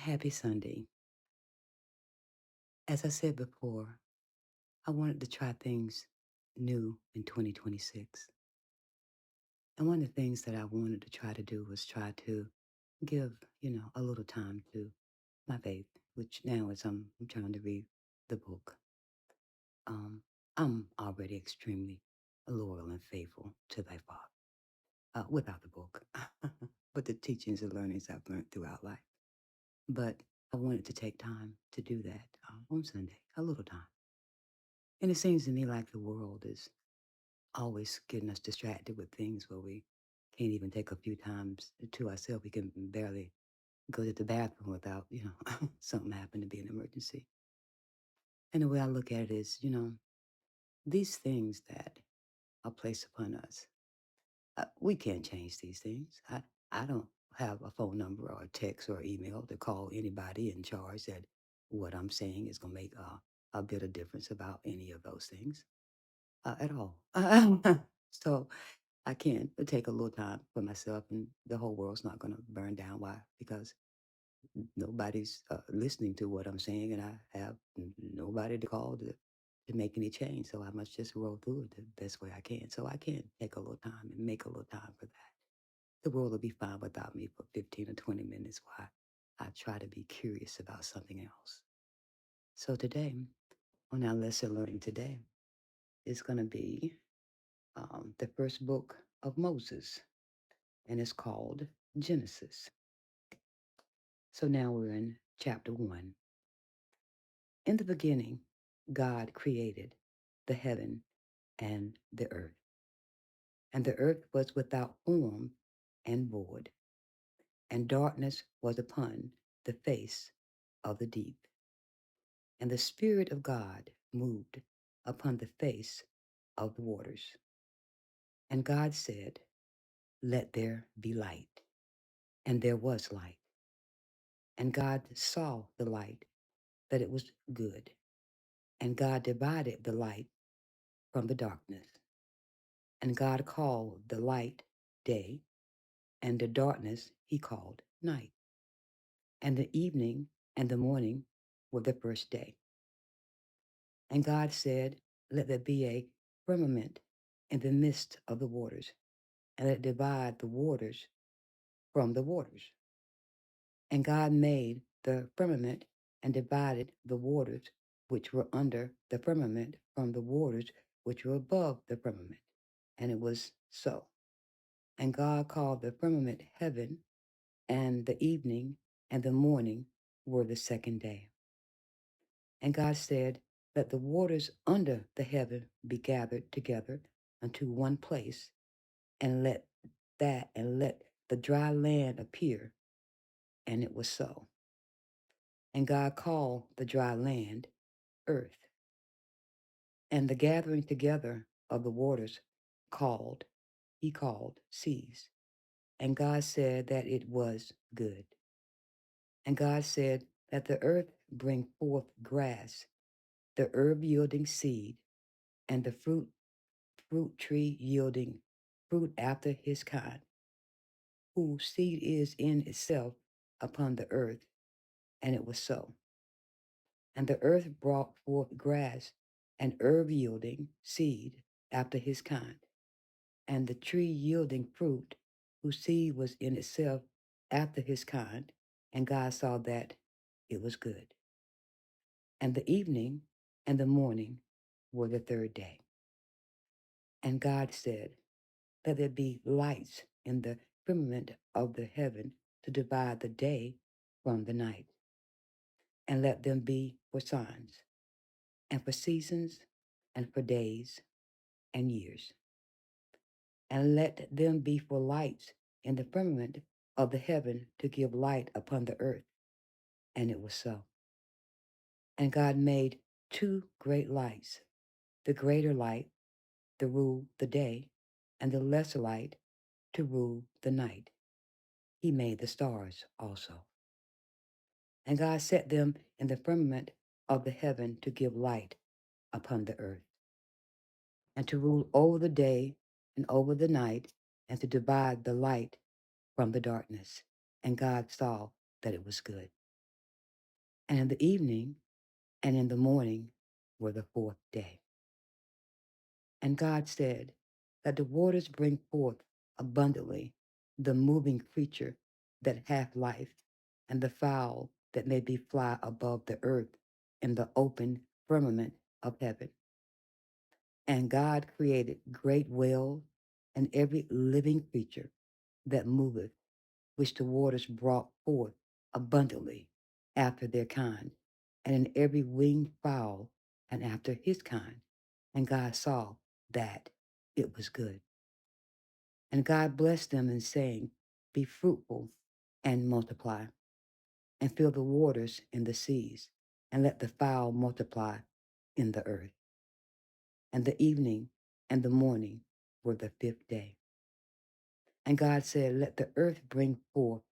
Happy Sunday. As I said before, I wanted to try things new in 2026. And one of the things that I wanted to try to do was try to give, a little time to my faith, which now is I'm trying to read the book. Um, I'm already extremely loyal and faithful to thy Father without the book, but the teachings and learnings I've learned throughout life. But I wanted to take time to do that on Sunday, a little time. And it seems to me like the world is always getting us distracted with things where we can't even take a few times to ourselves. We can barely go to the bathroom without, something happen to be an emergency. And the way I look at it is, these things that are placed upon us, we can't change these things. I don't have a phone number or a text or email to call anybody in charge that what I'm saying is going to make a bit of difference about any of those things at all. So I can take a little time for myself, and the whole world's not going to burn down. Why? Because nobody's listening to what I'm saying, and I have nobody to call to make any change. So I must just roll through it the best way I can. So I can take a little time and make a little time for that. The world will be fine without me for 15 or 20 minutes while I try to be curious about something else. So today, on our lesson learning today, is going to be the first book of Moses, and it's called Genesis. So now we're in chapter 1. In the beginning, God created the heaven and the earth. And the earth was without form and void, and darkness was upon the face of the deep. And the Spirit of God moved upon the face of the waters. And God said, let there be light. And there was light. And God saw the light, that it was good. And God divided the light from the darkness. And God called the light day, and the darkness he called night. And the evening and the morning were the first day. And God said, let there be a firmament in the midst of the waters, and let it divide the waters from the waters. And God made the firmament and divided the waters which were under the firmament from the waters which were above the firmament. And it was so. And God called the firmament heaven, and the evening and the morning were the second day. And God said, let the waters under the heaven be gathered together unto one place, and let the dry land appear. And it was so. And God called the dry land earth, and the gathering together of the waters he called seas. And God said that it was good. And God said, let the earth bring forth grass, the herb yielding seed, and the fruit tree yielding fruit after his kind, whose seed is in itself upon the earth. And it was so. And the earth brought forth grass, and herb yielding seed after his kind, and the tree yielding fruit, whose seed was in itself after his kind. And God saw that it was good. And the evening and the morning were the third day. And God said, let there be lights in the firmament of the heaven to divide the day from the night, and let them be for signs, and for seasons, and for days and years. And let them be for lights in the firmament of the heaven to give light upon the earth. And it was so. And God made two great lights, the greater light to rule the day, and the lesser light to rule the night. He made the stars also. And God set them in the firmament of the heaven to give light upon the earth, and to rule over the day and over the night, and to divide the light from the darkness. And God saw that it was good. And in the evening and in the morning were the fourth day. And God said, that the waters bring forth abundantly the moving creature that hath life, and the fowl that may be fly above the earth in the open firmament of heaven. And God created great whales and every living creature that moveth, which the waters brought forth abundantly after their kind, and in every winged fowl and after his kind. And God saw that it was good. And God blessed them in saying, be fruitful and multiply, and fill the waters in the seas, and let the fowl multiply in the earth. And the evening and the morning were the fifth day. And God said, let the earth bring forth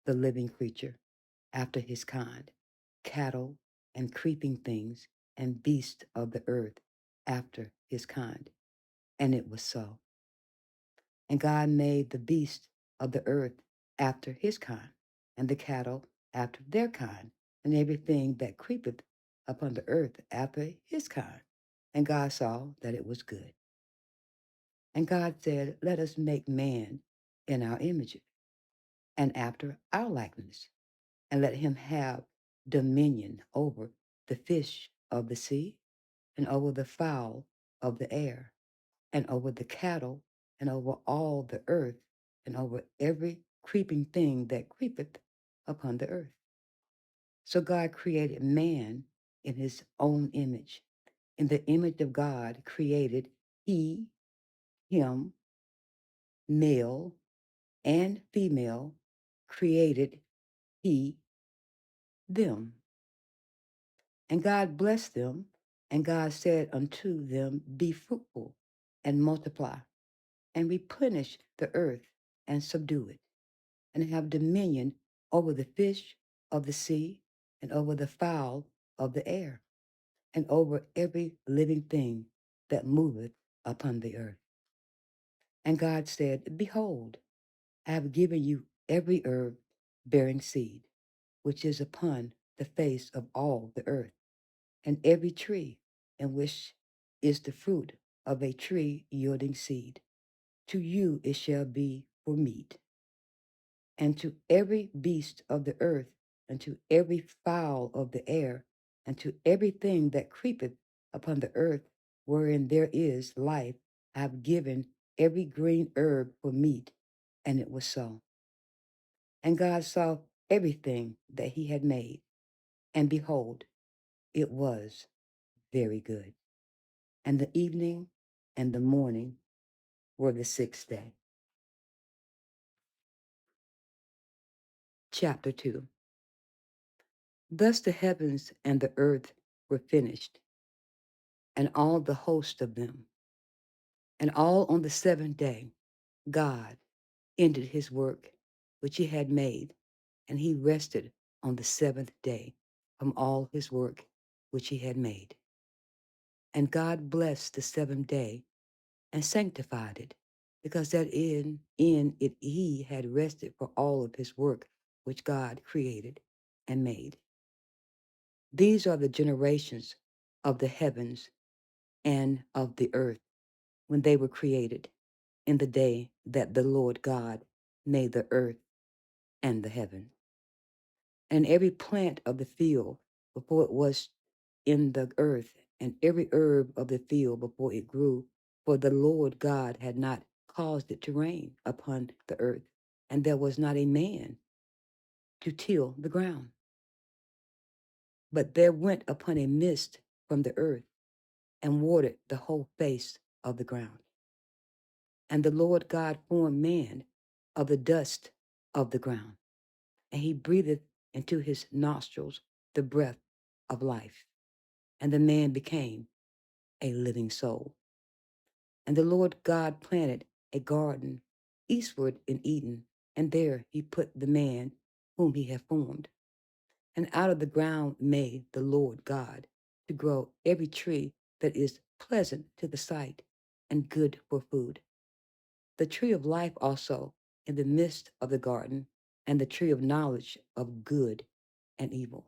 the living creature after his kind, cattle and creeping things, and beasts of the earth after his kind. And it was so. And God made the beasts of the earth after his kind, and the cattle after their kind, and everything that creepeth upon the earth after his kind. And God saw that it was good. And God said, let us make man in our image, and after our likeness, and let him have dominion over the fish of the sea, and over the fowl of the air, and over the cattle, and over all the earth, and over every creeping thing that creepeth upon the earth. So God created man in his own image. In the image of God created he, him, male and female, created he them. And God blessed them, and God said unto them, be fruitful and multiply, and replenish the earth and subdue it, and have dominion over the fish of the sea, and over the fowl of the air, and over every living thing that moveth upon the earth. And God said, behold, I have given you every herb bearing seed, which is upon the face of all the earth, and every tree in which is the fruit of a tree yielding seed. To you it shall be for meat. And to every beast of the earth, and to every fowl of the air, and to everything that creepeth upon the earth, wherein there is life, I have given every green herb for meat. And it was so. And God saw everything that he had made, and behold, it was very good. And the evening and the morning were the sixth day. Chapter 2. Thus the heavens and the earth were finished, and all the host of them. And all on the seventh day, God ended his work which he had made, and he rested on the seventh day from all his work which he had made. And God blessed the seventh day and sanctified it, because that in it he had rested for all of his work which God created and made. These are the generations of the heavens and of the earth when they were created, in the day that the Lord God made the earth and the heaven. And every plant of the field before it was in the earth, and every herb of the field before it grew, for the Lord God had not caused it to rain upon the earth, and there was not a man to till the ground. But there went upon a mist from the earth, and watered the whole face of the ground. And the Lord God formed man of the dust of the ground, and he breathed into his nostrils the breath of life, and the man became a living soul. And the Lord God planted a garden eastward in Eden, and there he put the man whom he had formed. And out of the ground made the Lord God to grow every tree that is pleasant to the sight and good for food. The tree of life also in the midst of the garden, and the tree of knowledge of good and evil.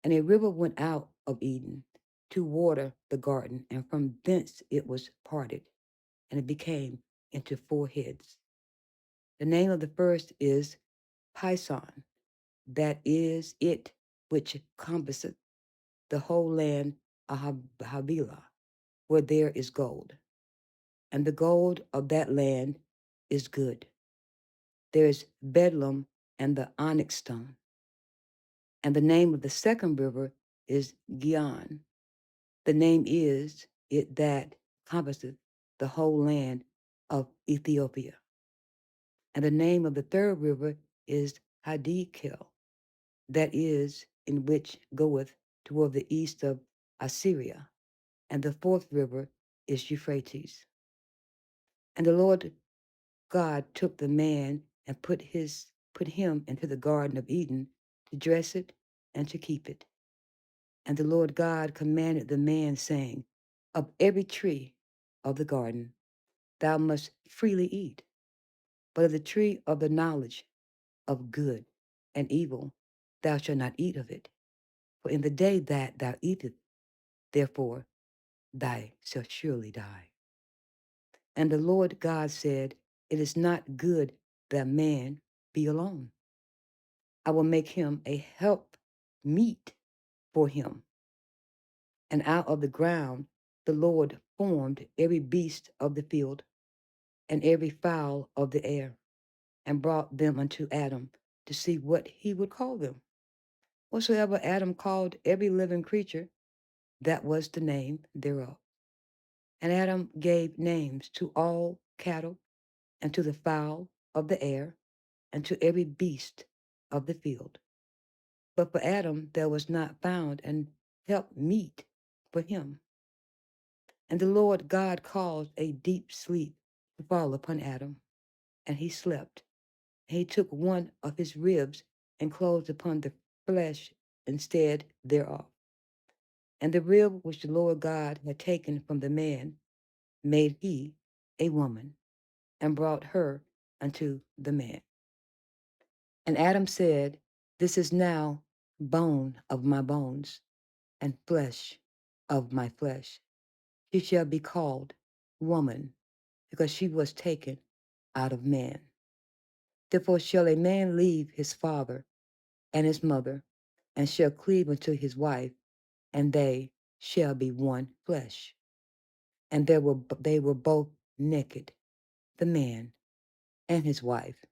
And a river went out of Eden to water the garden, and from thence it was parted, and it became into four heads. The name of the first is Pison, that is it which compasseth the whole land of Havilah, where there is gold. And the gold of that land is good. There is Bedlam and the onyx stone. And the name of the second river is Gihon. The name is it that compasseth the whole land of Ethiopia. And the name of the third river is Hadikel, that is in which goeth toward the east of Assyria. And the fourth river is Euphrates. And the Lord God took the man and put him into the garden of Eden to dress it and to keep it. And the Lord God commanded the man, saying, of every tree of the garden thou must freely eat, but of the tree of the knowledge of good and evil thou shalt not eat of it. For in the day that thou eatest, therefore thou shalt surely die. And the Lord God said, it is not good that man be alone. I will make him a help meet for him. And out of the ground the Lord formed every beast of the field and every fowl of the air, and brought them unto Adam to see what he would call them. Whatsoever Adam called every living creature, that was the name thereof. And Adam gave names to all cattle, and to the fowl of the air, and to every beast of the field. But for Adam there was not found an help meet for him. And the Lord God caused a deep sleep to fall upon Adam, and he slept. And he took one of his ribs and closed upon the flesh instead thereof. And the rib which the Lord God had taken from the man made he a woman, and brought her unto the man. And Adam said, this is now bone of my bones, and flesh of my flesh. She shall be called woman, because she was taken out of man. Therefore shall a man leave his father and his mother, and shall cleave unto his wife, and they shall be one flesh. And they were both naked, the man and his wife,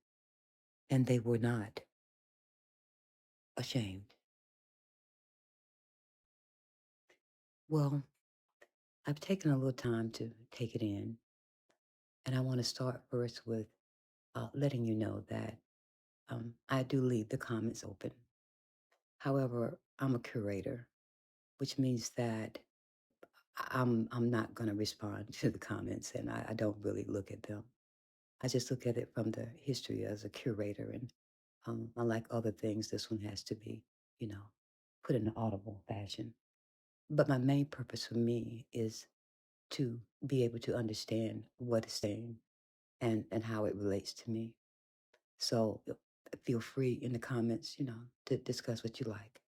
and they were not ashamed. Well, I've taken a little time to take it in, and I want to start first with letting you know that I do leave the comments open. However, I'm a curator, which means that I'm not going to respond to the comments, and I don't really look at them. I just look at it from the history as a curator, and unlike other things, this one has to be, you know, put in an audible fashion. But my main purpose for me is to be able to understand what is saying and how it relates to me. So feel free in the comments, to discuss what you like.